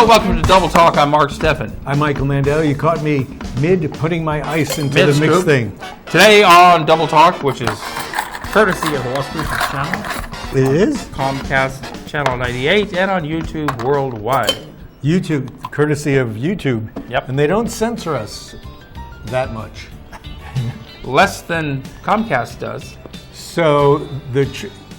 welcome to Double Talk. I'm Mark Steffen. I'm Michael Mandel. You caught me mid putting my ice into the Mid-scoop. mix thing. Today on Double Talk, which is courtesy of the Las Cruces channel, It is? Comcast channel 98, and on YouTube worldwide. YouTube, courtesy of YouTube. Yep. And they don't censor us that much. Less than Comcast does. So the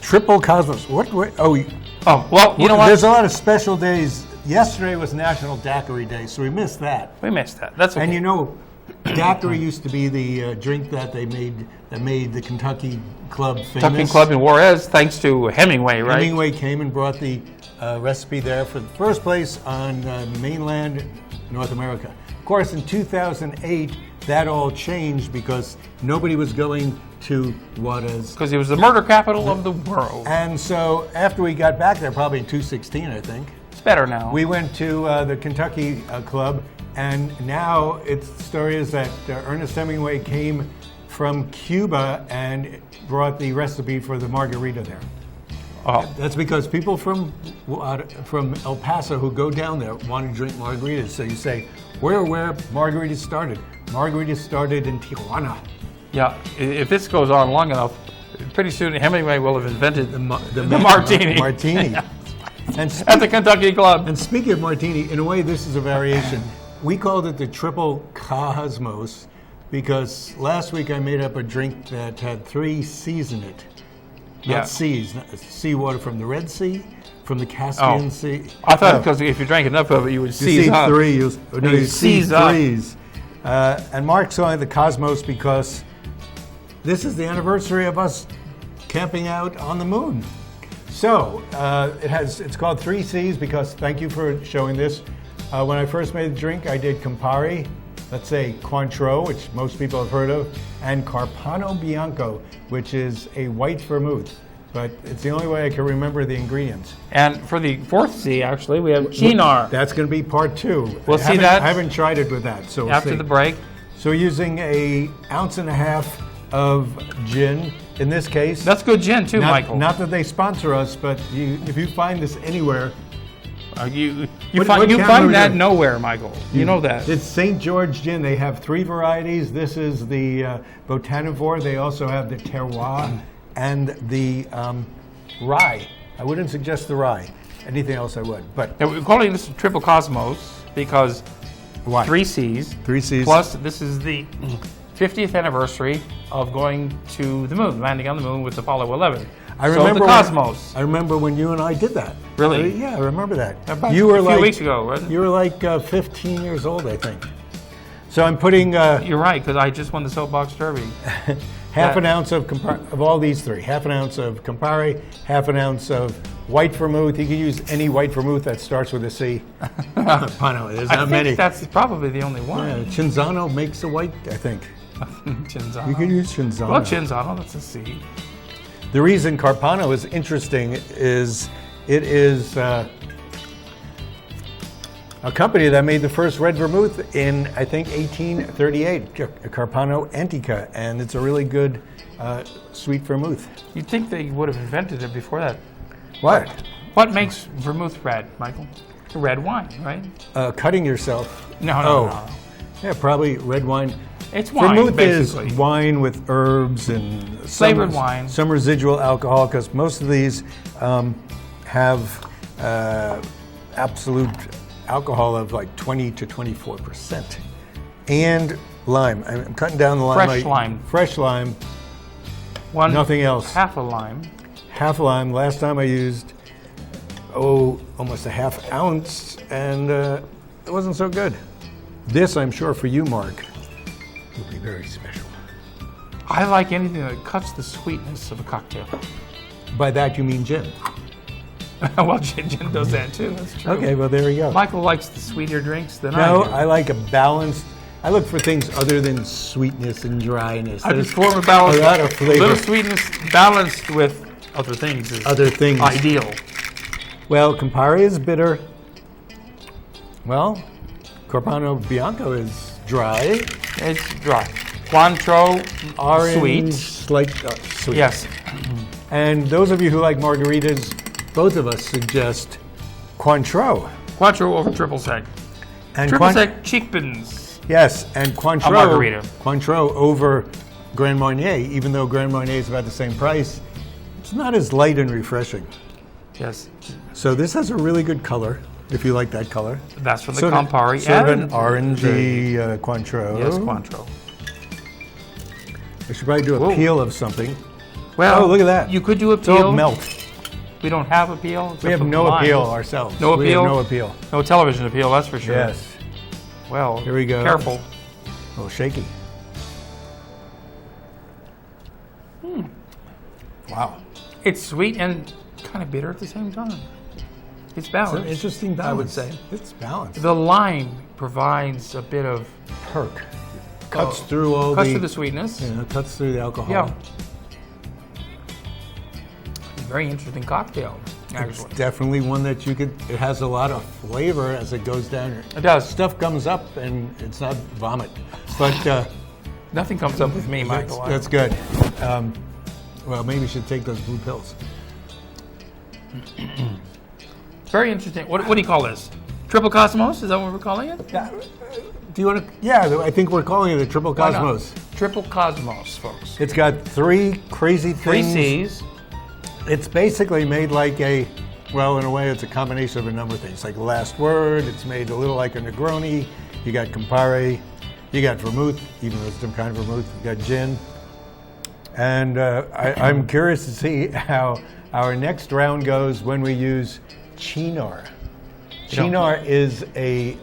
triple cosmos. Oh, well, you know what? There's a lot of special days. Yesterday was National Daiquiri Day, so we missed that. We missed that. That's okay. And you know, daiquiri used to be the drink that they made that made the Kentucky Club famous. Kentucky Club in Juarez, thanks to Hemingway, right? Hemingway came and brought the recipe there for the first place on mainland North America. Of course, in 2008, that all changed because nobody was going to Juarez. Because it was the murder capital of the world. And so after we got back there, probably in 2016, I think, It's better now. we went to the Kentucky Club, and now the story is that Ernest Hemingway came from Cuba and brought the recipe for the margarita there. Oh, That's because people from El Paso who go down there want to drink margaritas. So you say, where margaritas started? Margaritas started in Tijuana. yeah. If this goes on long enough, pretty soon Hemingway will have invented the martini. Martini. And At the Kentucky Club. And speaking of martini, in a way, this is a variation. We called it the triple cosmos because last week I made up a drink that had 3 C's in it. Yeah. Not C's, seawater from the Red Sea, from the Caspian Sea. I thought No. because if you drank enough of it, you would You seize see up. 3, you see seize up. 3s. And Mark's calling it the cosmos because this is the anniversary of us camping out on the moon. So it's called 3 C's because, thank you for showing this. When I first made the drink, I did Campari, let's say Cointreau, which most people have heard of, and Carpano Bianco, which is a white vermouth. But it's the only way I can remember the ingredients. And for the 4th C, actually, we have Chinar. That's going to be part 2. We'll see that. I haven't tried it with that, so we'll After see. the break. So we're using an ounce and a half of gin. In this case, That's good gin, too, Michael. Not that they sponsor us, but if you find this anywhere, You What find camera that is it? nowhere, Michael. You know that. it's St. George gin. They have 3 varieties. This is the Botanivore. They also have the Terroir and the rye. I wouldn't suggest the rye. Anything else I would. But Yeah, we're calling this Triple Cosmos because why? 3 C's. 3 C's. Plus, this is the 50th anniversary of going to the moon, landing on the moon with Apollo 11. I remember so the Cosmos. I remember when you and I did that. Really? Yeah, I remember that. About you were a few like, weeks ago, wasn't it? You were like 15 years old, I think. So I'm putting You're right, because I just won the Soapbox Derby. half an ounce of all these 3. Half an ounce of Campari, half an ounce of white vermouth. You can use any white vermouth that starts with a C. Pano, there's I not think many. that's probably the only Yeah, one. Cinzano makes the white, I think. Cinzano. You can use Cinzano. Well, Cinzano, that's a C. The reason Carpano is interesting is it is a company that made the first red vermouth in, I think, 1838, Carpano Antica, and it's a really good sweet vermouth. You'd think they would have invented it before that. What? What makes vermouth red, Michael? Red wine, right? Cutting yourself. No. Yeah, probably red wine. It's wine, Vermouth basically. is wine with herbs and Flavored wine. Some residual alcohol, because most of these have absolute alcohol of like 20 to 24%. And lime. I'm cutting down the lime. Fresh lime. Fresh lime. Nothing else. Half a lime. Half a lime. Last time I used, almost a half ounce, and it wasn't so good. This, I'm sure, for you, Mark, will be very special. I like anything that cuts the sweetness of a cocktail. By that, you mean gin. Well, gin does that too. That's true. Okay, well, there we go. Michael likes the sweeter drinks than No, I do. I like a balanced. I look for things other than sweetness and dryness. I There's just form a balance. a lot of flavor. Little sweetness balanced with other things is Other things. ideal. Well, Campari is bitter. Well, Carpano Bianco is dry. It's dry. Cointreau, Orange, sweet. slight sweet. Yes. And those of you who like margaritas, both of us suggest Cointreau. Cointreau over triple sec. And Triple sec cheekbones. Yes, and Cointreau. margarita. Cointreau over Grand Marnier, even though Grand Marnier is about the same price. It's not as light and refreshing. Yes. So this has a really good color, if you like that color. That's from the Sort of- Campari. Sort of an and orangey Cointreau. Yes, Cointreau. I should probably do a Whoa. peel of something. Well, Oh, look at that. You could do a It's all peel. melt. We don't have a peel. We have no appeal ourselves. No We have appeal? no appeal. No television appeal, that's for sure. Yes. Well, Here we go. Careful. A little shaky. Wow. It's sweet and kind of bitter at the same time. It's It's an balanced. interesting balance. I would say. It's balanced. The lime provides a bit of Perk. Cuts through all cuts the... through the sweetness. cuts through the alcohol. Yeah. Very interesting cocktail, actually. It's definitely one that you could... It has a lot of flavor as it goes down. It does. Stuff comes up and it's not vomit. But Nothing comes up with me, Michael. that's good. Well, maybe you should take those blue pills. Very interesting. What do you call this? Triple Cosmos? Is that what we're calling it? Do you want to... Yeah, I think we're calling it a Triple Why not? Cosmos. Triple Cosmos, folks. It's got three crazy Three things. C's. It's basically made like a, well, in a way, it's a combination of a number of things. Like the last word, it's made a little like a Negroni. You got Campari, you got vermouth, even though it's a different kind of vermouth. You got gin. And I'm curious to see how our next round goes when we use Cynar. Cynar is a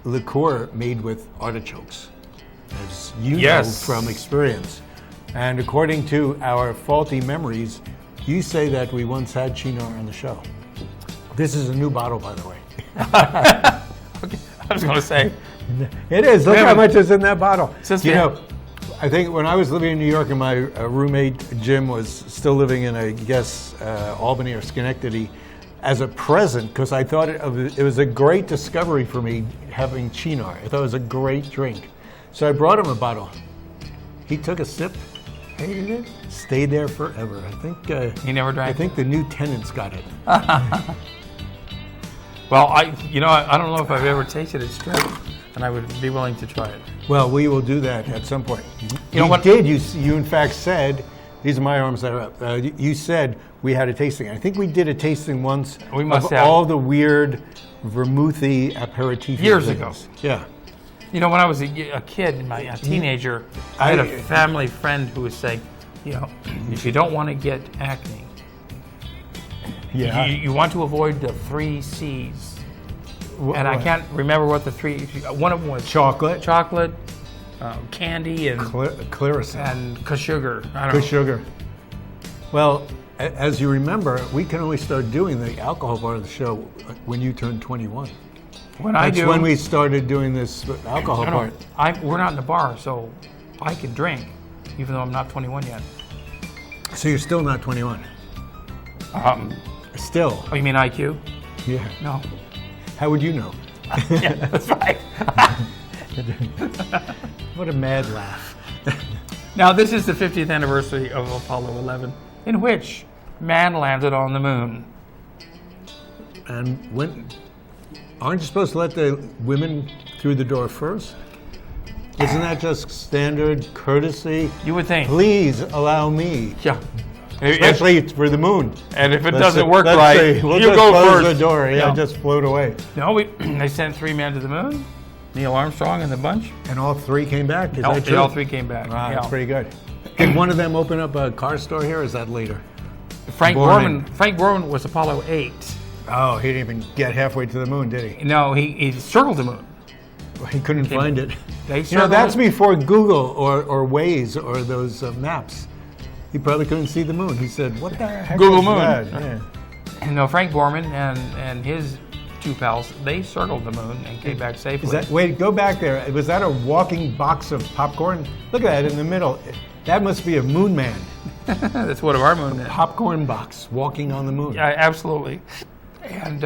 liqueur made with artichokes, as you know from experience. And according to our faulty memories, you say that we once had Cynar on the show. This is a new bottle, by the way. Okay. I was going to say. It is. Look how much is in that bottle. Since You we- know, I think when I was living in New York and my roommate Jim was still living in, I guess, Albany or Schenectady, as a present, because I thought it was a great discovery for me having Cynar. I thought it was a great drink. So I brought him a bottle. He took a sip, hated it, stayed there forever. I think He never drank I think the new tenants got it. Well, I don't know if I've ever tasted it straight, and I would be willing to try it. Well, we will do that at some point. You know what? You in fact said, these are my arms that are up. You said we had a tasting. I think we did a tasting once We must of have. all the weird vermouthy aperitif Years things. ago. Yeah. You know, when I was a kid, a teenager, I had a family friend who was saying, if you don't want to get acne, Yeah. you want to avoid the 3 C's. And I can't remember what the 3. One of them was Chocolate. chocolate, candy, and Claritin. sugar. I don't know. Sugar. Well, as you remember, we can only start doing the alcohol part of the show when you turn 21. That's when we started doing this alcohol part. We're not in the bar, so I can drink, even though I'm not 21 yet. So you're still not 21. Still. Oh, you mean IQ? Yeah. No. How would you know? Yeah, that's right. What a mad laugh. Now, this is the 50th anniversary of Apollo 11, in which man landed on the moon. And aren't you supposed to let the women through the door first? Isn't that just standard courtesy? You would think. Please allow me. Yeah. Especially for the moon. And if it Let's doesn't say- work let's right, say, we'll you just go close first. the door. Yeah, No. just float away. No, they sent 3 men to the moon. Neil Armstrong and the bunch. And all 3 came back. Is that All true? 3 came back. Wow, Yeah. that's pretty good. Did one of them open up a car store here, or is that later? Frank Borman. Borman was Apollo 8. Oh, he didn't even get halfway to the moon, did he? No, he circled the moon. He couldn't find it. They You know, circled that's it. before Google or Waze or those maps. He probably couldn't see the moon. He said, "What the heck Google is moon." that?" Yeah. And no, Frank Borman and his 2 pals, they circled the moon and came back safely. Wait, go back there. Was that a walking box of popcorn? Look at that in the middle. That must be a moon man. That's one of our moon men. Popcorn box walking on the moon. Yeah, absolutely. And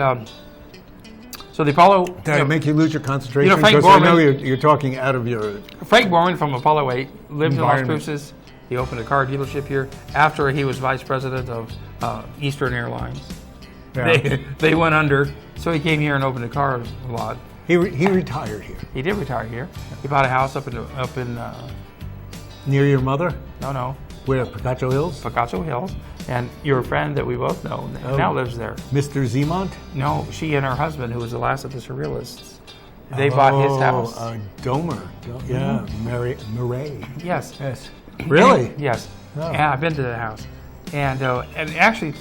so the Apollo. Did I make you lose your concentration? Frank Because I know Borman- you're talking out of your... Frank Borman from Apollo 8 lived in Las Environment. Cruces. He opened a car dealership here after he was vice president of Eastern Airlines. Yeah. They went under, So he came here and opened a car lot. He retired here. He did retire here. He bought a house up in Near your mother? no, Where, Picacho Hills? Picacho Hills. And your friend that we both know now lives there. Mr. Zemont? No, she and her husband, who was the last of the Surrealists, they bought his house. Domer. Yeah, Murray. Yes. Yes. Really? Yes. Oh. Yeah, I've been to the house. And actually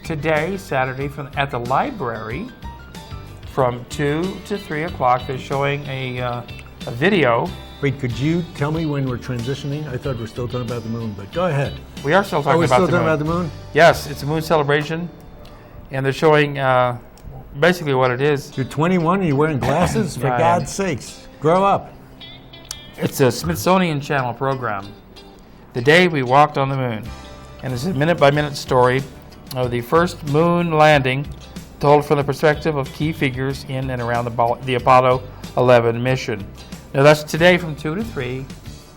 today, Saturday, at the library, from 2 to 3 o'clock, they're showing a video. Wait, could you tell me when we're transitioning? I thought we were still talking about the moon, but go ahead. We are still talking about the moon. Yes, it's a moon celebration, and they're showing basically what it is. You're 21 and you're wearing glasses? For God's sakes, grow up. It's a Smithsonian Channel program. The day we walked on the moon. And it's a minute-by-minute story of the first moon landing, told from the perspective of key figures in and around the Apollo 11 mission. Now that's today from 2 to 3,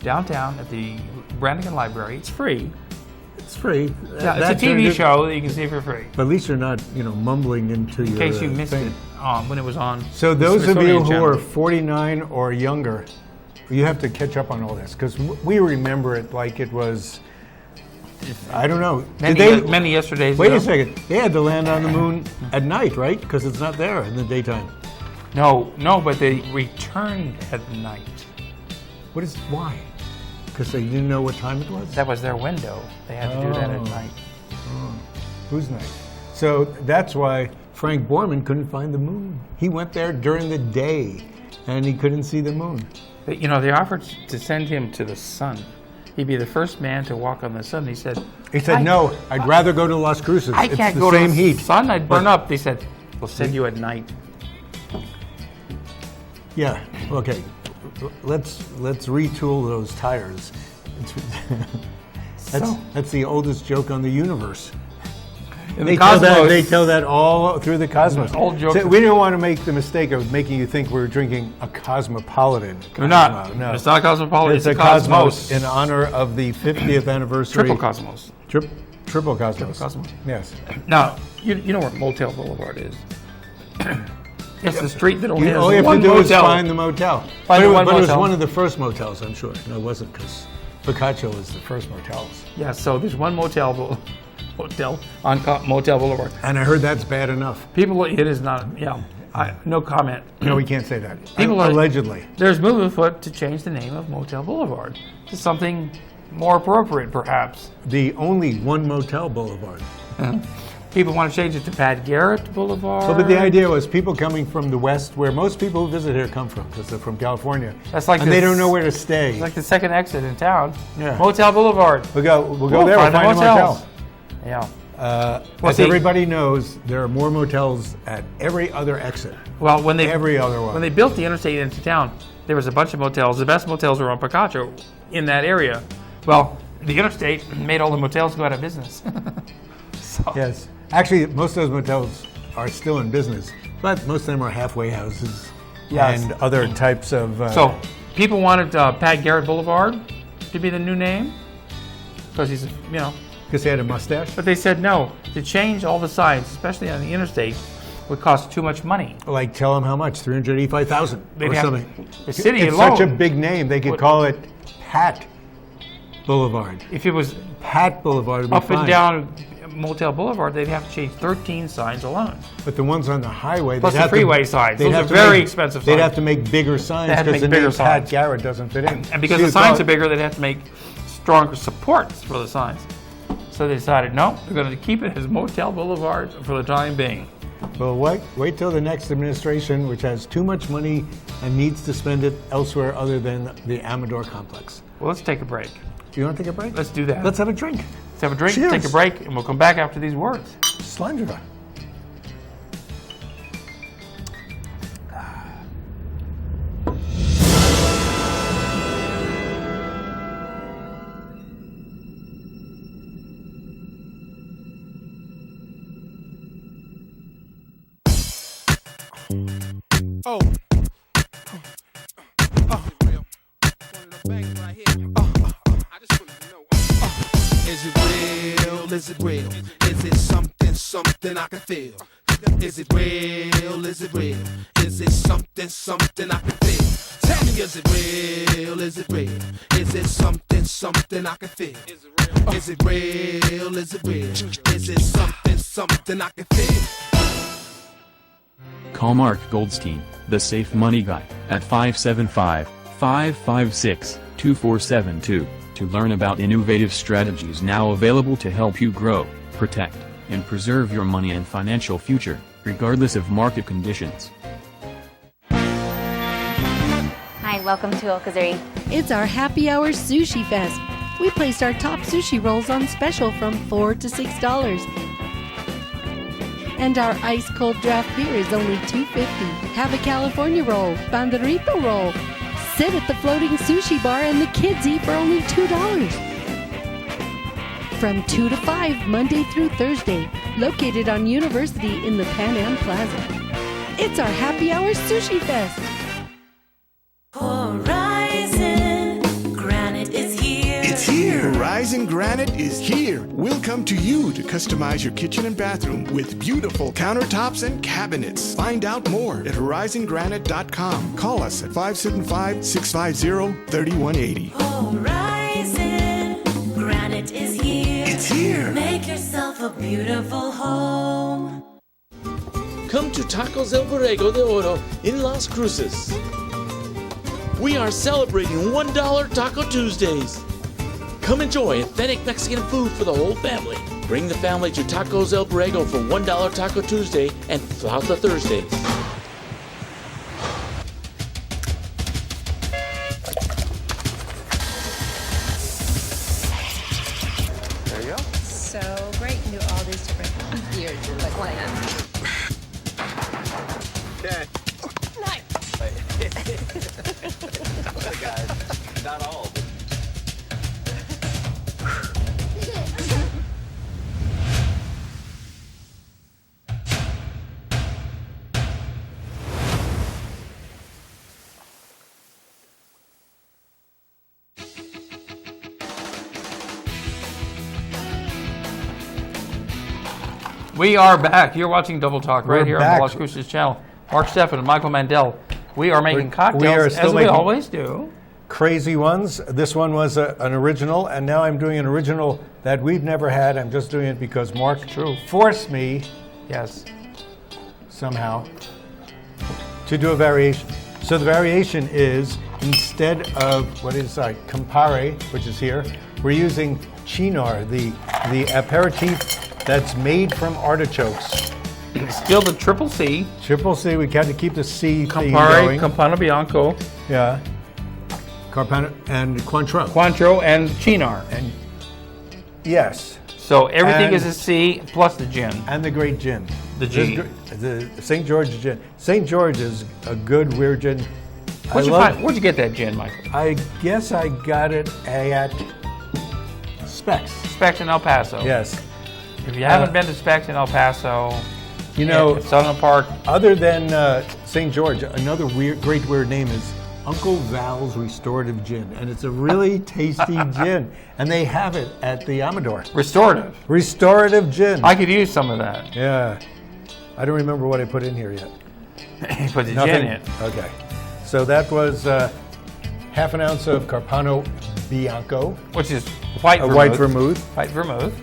downtown at the Brannigan Library. It's free. It's free. Yeah, it's a TV show that you can see for free. But at least you're not, mumbling into your. In case you missed it when it was on. So those of you who are 49 or younger, you have to catch up on all this because we remember it like it was. I don't know. Many yesterdays Wait ago. a second. They had to land on the moon at night, right? Because it's not there in the daytime. No, but they returned at night. Why? Because they didn't know what time it was? That was their window. They had to do that at night. Who's night? So that's why Frank Borman couldn't find the moon. He went there during the day, and he couldn't see the moon. But, they offered to send him to the sun. He'd be the first man to walk on the sun. He said, no, I'd rather go to Las Cruces. I can't go to the sun. I'd burn up. They said, we'll send you at night. Yeah, okay. Let's retool those tires. That's the oldest joke on the universe. They tell that all through the cosmos. Old joke. So we didn't want to make the mistake of making you think we're drinking a cosmopolitan. We're not. No. It's not a cosmopolitan. It's a cosmos in honor of the 50th anniversary. Triple cosmos. Triple cosmos. Yes. Now, you know where Motel Boulevard is. It's the street that only has all you have one to do motel. is find the motel. But it was one of the first motels, I'm sure. No, it wasn't because Picacho was the first motels. Yeah, so there's one motel on Motel Boulevard. And I heard that's bad enough. It is not, no comment. No, we can't say that. Allegedly. There's movement afoot to change the name of Motel Boulevard to something more appropriate, perhaps. The only one Motel Boulevard. People want to change it to Pat Garrett Boulevard. Well, but the idea was people coming from the West, where most people who visit here come from, because they're from California. They don't know where to stay. It's like the second exit in town. Yeah. Motel Boulevard. We'll go there. We'll find a motel. Yeah. As everybody knows, there are more motels at every other exit. Well, when they built the interstate into town, there was a bunch of motels. The best motels were on Picacho in that area. Well, the interstate made all the motels go out of business. Yes. Actually, most of those motels are still in business, but most of them are halfway houses and other types of... So, people wanted Pat Garrett Boulevard to be the new name, because he's, Because he had a mustache? But they said no. To change all the signs, especially on the interstate, would cost too much money. Like, tell them how much? $385,000 or something. The city it's alone. Such a big name. They could call it Pat Boulevard. If it was Pat Boulevard, would be up fine. and down Motel Boulevard, they'd have to change 13 signs alone. But the ones on the highway, plus the freeway signs, those are very expensive signs. They'd have to make bigger signs because the name Pat Garrett doesn't fit in. And because the signs are bigger, they'd have to make stronger supports for the signs. So they decided, no, we're going to keep it as Motel Boulevard for the time being. Well, wait till the next administration, which has too much money and needs to spend it elsewhere other than the Amador complex. Well, let's take a break. Do you want to take a break? Let's do that. Let's have a drink. Let's have a drink, Cheers. take a break, and we'll come back after these words. Slangeva. Is it real? Is it real? Is it something I can feel? Is it real? Is it real? Is it something I can feel? Tell me, is it real? Is it real? Is it something I can feel? Is it real? Is it real? Is it something I can feel? Call Mark Goldstein, the Safe Money Guy, at 575-556-2472 to learn about innovative strategies now available to help you grow, protect, and preserve your money and financial future, regardless of market conditions. Hi, welcome to Okazuri. It's our happy hour sushi fest. We placed our top sushi rolls on special from $4 to $6. And our ice cold draft beer is only $2.50. Have a California roll, banderito roll. Sit at the floating sushi bar and the kids eat for only $2. From 2 to 5, Monday through Thursday, located on University in the Pan Am Plaza. It's our happy hour sushi fest. Horizon Granite is here. It's here! Horizon Granite is here. We'll come to you to customize your kitchen and bathroom with beautiful countertops and cabinets. Find out more at horizongranite.com. Call us at 575-650-3180. Horizon Granite is here. It's here! Make yourself a beautiful home. Come to Tacos El Borrego de Oro in Las Cruces. We are celebrating $1 Taco Tuesdays. Come enjoy authentic Mexican food for the whole family. Bring the family to Tacos El Borrego for $1 Taco Tuesday and Flauta Thursdays. There you go. So great. You do all these different beers. Like one hand. Okay. Nice. Guys, not all. We are back. You're watching Double Talk right We're here back. on the Las Cruces channel. Mark Steffen and Michael Mandel. We are making cocktails we are still as we making- always do. Crazy ones. This one was an original, and now I'm doing an original that we've never had. I'm just doing it because Mark forced me Yes. somehow to do a variation. So the variation is, instead of what is Campari, which is here, we're using Chinar, the aperitif that's made from artichokes. Still the triple C. Triple C, we got to keep the C theme Campari, going. Carpano Bianco, Yeah. Carpano and Cointreau. Cointreau, and Chinar. And yes. So everything And- is a C plus the gin. And the great gin. The G. The St. George gin. St. George is a good, weird gin. Where'd you get that gin, Michael? I guess I got it at Specs. Specs in El Paso. Yes. If you haven't been to Specs in El Paso, You know, it's Southern Park. other than St. George, another great weird name is Uncle Val's Restorative Gin. And it's a really tasty gin. And they have it at the Amador. Restorative. Restorative Gin. I could use some of that. Yeah. I don't remember what I put in here yet. You put the Nothing? gin in. Okay. So that was half an ounce of Carpano Bianco, Which is white a vermouth. white vermouth. White vermouth.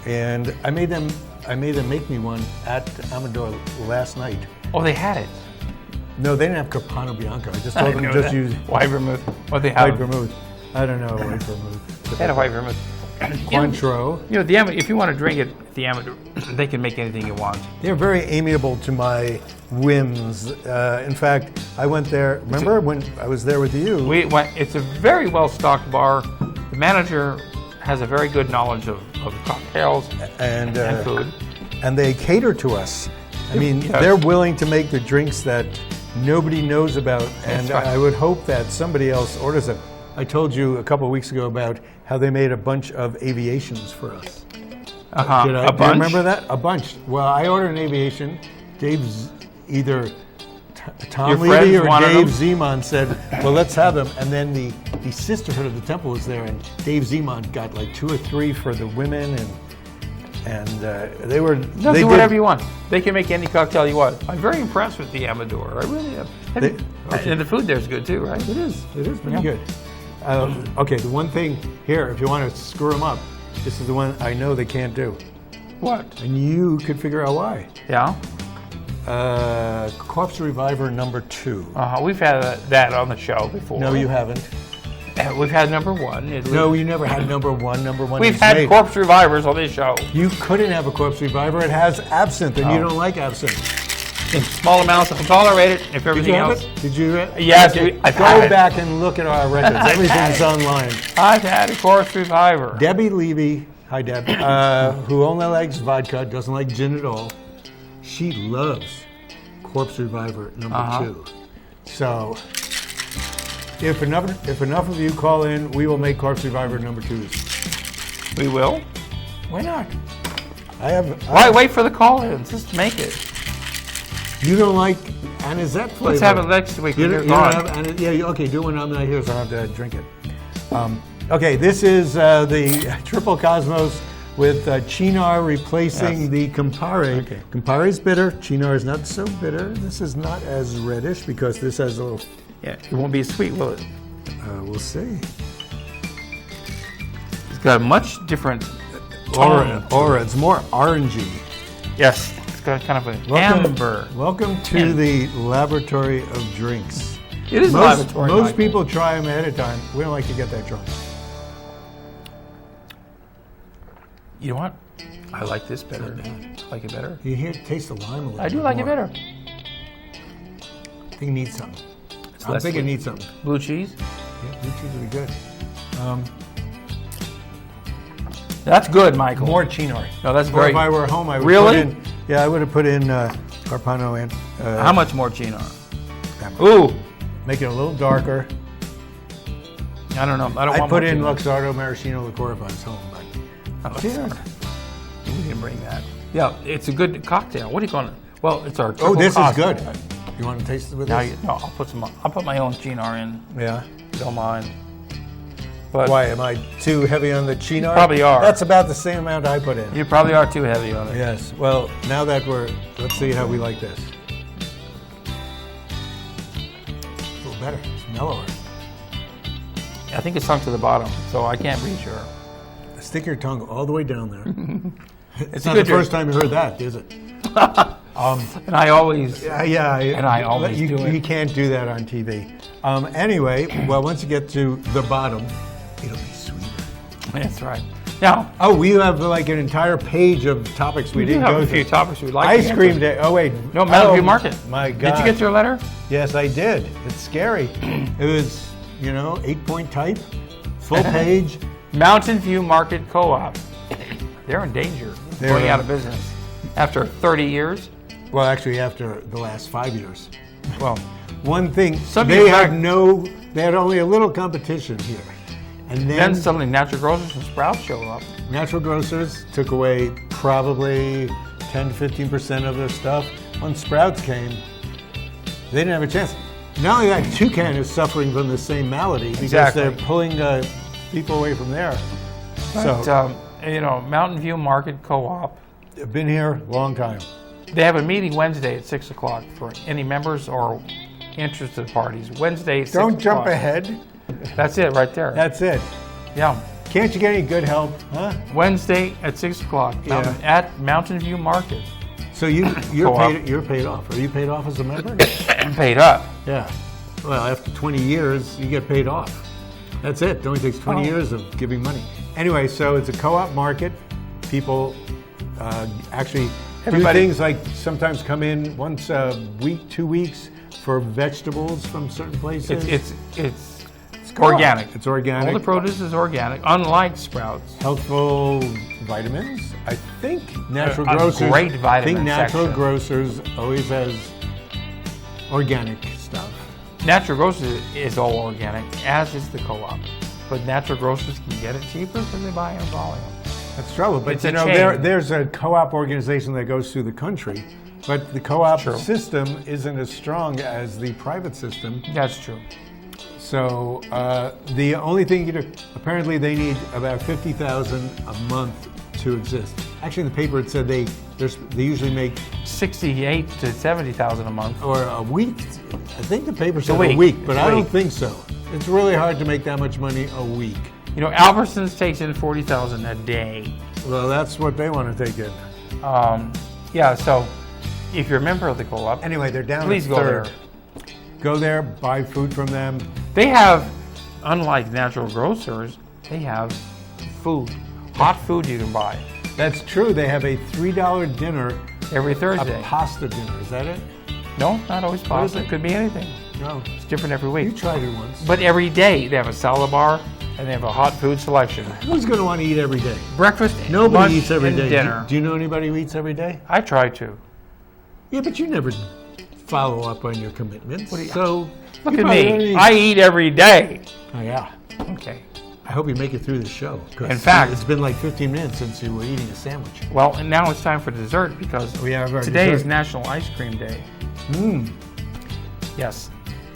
And I made them make me one at Amador last night. Oh, they had it. No, they didn't have Carpano Bianco. I just told them knew just that. use White vermouth. What they have? white vermouth. I don't know, white vermouth. They had a white vermouth. Cointreau. You know, if you want to drink it at the Amador, they can make anything you want. They're very amiable to my whims. In fact, I went there. Remember when I was there with you? We went. It's a very well-stocked bar. The manager has a very good knowledge of cocktails and food. And they cater to us. I mean, Yes. they're willing to make the drinks that nobody knows about, and right. I would hope that somebody else orders them. I told you a couple of weeks ago about how they made a bunch of aviations for us. Uh-huh. Do you A bunch? remember that? A bunch. Well, I ordered an aviation. Dave's either Tom Your Levy friends or wanted Dave them? Zeman said, well, let's have them. And then the Sisterhood of the Temple was there, and Dave Zeman got like 2 or 3 for the women, and they were. No, they do did- whatever you want. They can make any cocktail you want. I'm very impressed with the Amador. I really am. Okay. And the food there's good too, right? It is pretty Yeah. good. Okay, the one thing here, if you want to screw them up, this is the one I know they can't do, What? and you could figure out why. Yeah. Corpse Reviver number 2. We've had that on the show before. No, you haven't. We've had number 1. No, you never had number 1. Number 1. We've is had made. corpse revivers on this show You couldn't have a Corpse Reviver. It has absinthe, and you Oh. don't like absinthe. in small amounts. I'll tolerate it if Did everything you have else. it? Did you? Yes, Okay, I've go had it. back and look at our records. Everything's online. I've had a corpse reviver. Debbie Levy, hi Deb, who only likes vodka, doesn't like gin at all. She loves Corpse Reviver number 2. So, if enough of you call in, we will make Corpse Reviver number 2s. We will. Why not? Why wait for the call-ins? Just make it. You don't like anisette flavor. Let's have it next week. You when don't you're gone. have okay, do one I'm not here, so I don't have to drink it. Okay, this is the Triple Cosmos with Cynar replacing the Campari. Okay. Campari is bitter. Cynar is not so bitter. This is not as reddish because this has a little. Yeah, it won't be as sweet, will it? We'll see. It's got a much different Aura. It's more orangey. Yes, it's got kind of an amber. Welcome to the laboratory of drinks. It is a laboratory. Most Michael. people try them ahead of time. We don't like to get that drunk. You know what? I like this better. I like it better. You hear taste the lime a little. I do bit like it more. better. I think it needs something. I less think it sweet. needs something. Blue cheese. Yeah, blue cheese would be good. That's good, Michael. More Cynar. No, that's Or very. if I were home, I would Really? put in. Yeah, I would have put in Carpano and. How much more Cynar? that much. Ooh, Make it a little darker. I don't know. I don't I want put more in Cynar. Luxardo Maraschino liqueur if I was home, but. Oh, Cheers. We didn't bring that. Yeah, it's a good cocktail. What do you call it? Well, it's our. Oh, triple this is Cosmo. good. You want to taste it with Now, this? no, I'll put some. I'll put my own Cynar in. Yeah. Don't mind. But Why am I too heavy on the Cynar? Probably are. That's about the same amount I put in. You probably are too heavy on it. Yes. Well, now that let's see how we like this. A little better. It's mellower. I think it's sunk to the bottom, so I can't be sure. Stick your tongue all the way down there. It's a not good the first drink. time you heard that, is it? And I always. Yeah. And I always you, do it. You can't do that on TV. Anyway, well, once you get to the bottom, it'll be sweeter. That's right. Now, Oh, we have like an entire page of topics we we do didn't have go a few through. topics we'd like Ice to cream answer. day. Oh wait. No, Mountain View Oh, Market. My God. Did you get your letter? Yes, I did. It's scary. It was, 8-point type, full page. Mountain View Market Co-op. They're in danger. They're Going in- out of business after 30 years. Well, actually, after the last 5 years. Well, One thing, Some they years had back- they had only a little competition here. And then suddenly Natural Grocers and Sprouts show up. Natural Grocers took away probably 10 to 15% of their stuff. When Sprouts came, they didn't have a chance. Not only that, Toucan is suffering from the same malady because Exactly. they're pulling people away from there. But, So, Mountain View Market Co-op. they've been here a long time. They have a meeting Wednesday at 6 o'clock for any members or interested parties. Wednesday at 6 Don't jump o'clock. ahead. That's it right there. That's it. Yeah. Can't you get any good help, huh? Wednesday at 6 o'clock at Mountain View Market. So you're Co-op. paid off. Are you paid off as a member? I'm paid up. Yeah. Well, after 20 years, you get paid off. That's it. It only takes 20 years of giving money. Anyway, so it's a co-op market. People actually do things like sometimes come in once a week, 2 weeks for vegetables from certain places. It's co-op. organic. It's organic. All the produce is organic, unlike Sprouts. Healthful vitamins. I think Natural A Grocers. great I vitamin think Natural section. Grocers always has organic stuff. Natural Grocers is all organic, as is the co-op. But Natural Grocers can get it cheaper because they buy in volume. That's trouble. But It's a there's a co-op organization that goes through the country, but the co-op True. system isn't as strong as the private system. That's true. So the only thing apparently they need about $50,000 a month to exist. Actually, in the paper it said they usually make 68 to 70,000 a month. or a week. I think the paper said week. a week, but It's a I don't week. think so. It's really hard to make that much money a week. You know, Albertsons takes in 40,000 a day. Well, that's what they want to take in. Yeah, so if you're a member of the co-op, Anyway, they're down please to go third. there. Go there, buy food from them. They have, unlike natural grocers, they have food, hot food you can buy That's true. They have a $3 dinner, every a Thursday. pasta dinner. Is that it? No, not always What is pasta. it? It could be anything. No. It's different every You week. tried it once. But every day they have a salad bar and they have a hot food selection. Who's going to want to eat every day? Breakfast, Nobody lunch, eats every and day. dinner. Do you know anybody who eats every day? I try to. Yeah, but you never follow up on your commitments. What do you- So Look you at probably me. don't eat. I eat every day. Oh, yeah. Okay. I hope you make it through the show. 'Cause In fact- it's been like 15 minutes since you were eating a sandwich. Well, and now it's time for dessert because We have our today is dessert. National Ice Cream Day. Mm. Yes.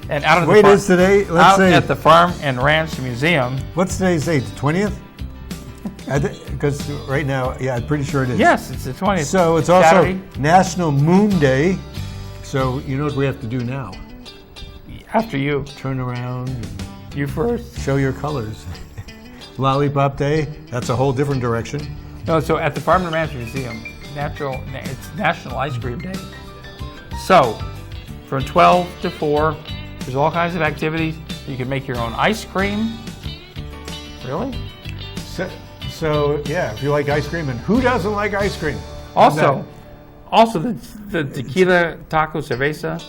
And out of the Wait, farm, is today? Let's out see. at the Farm and Ranch Museum. What's today's date? The 20th? Because right now, yeah, I'm pretty sure it is. Yes, it's the 20th. So it's also Saturday. National Moon Day. So you know what we have to do now? After you. Turn around and You first. show your colors. Lollipop Day, that's a whole different direction. No, so at the Farm and Ranch Museum, it's National Ice Cream Day. So, from 12 to 4, there's all kinds of activities. You can make your own ice cream. Really? So yeah, if you like ice cream, and who doesn't like ice cream? Also the Tequila Taco Cerveza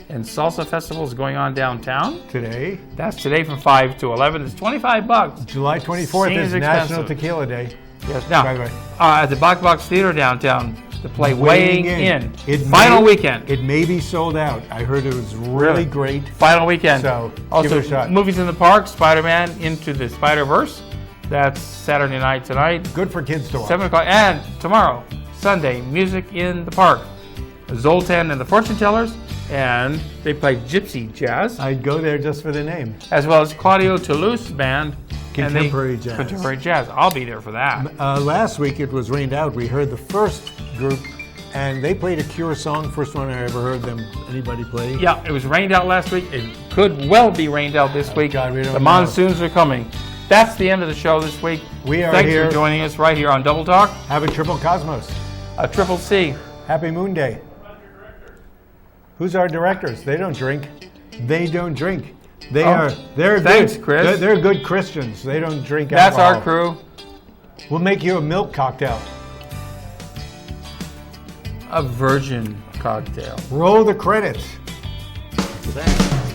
and Salsa Festival is going on downtown. Today, That's today from 5 to 11. It's $25. July 24th Seems is National expensive. Tequila Day. Yes. Now, By the way. at the Black Box Theater downtown, the play Weighing In. It Final may- weekend. It may be sold out. I heard it was really great. Final weekend. So, also, give it a shot. movies in the park, Spider-Man Into the Spider-Verse. That's Saturday night tonight. Good for kids to watch. 7 o'clock. And tomorrow, Sunday, music in the park. Zoltan and the Fortune Tellers. And they play gypsy jazz. I'd go there just for the name. As well as Claudio Toulouse Band. and they- Contemporary jazz. Contemporary jazz. I'll be there for that. Last week it was rained out. We heard the first group, and they played a Cure song. First one I ever heard them anybody play. Yeah, it was rained out last week. It could well be rained out this week. God, we don't the know. monsoons are coming. That's the end of the show this week. We are Thanks here. for joining us right here on Double Talk. Have a triple cosmos. A triple C. Happy Moon Day. Who's our directors? They don't drink. They don't drink. They're thanks, good. Chris. They're good Christians. They don't drink That's alcohol. our crew. We'll make you a milk cocktail. A virgin cocktail. Roll the credits. That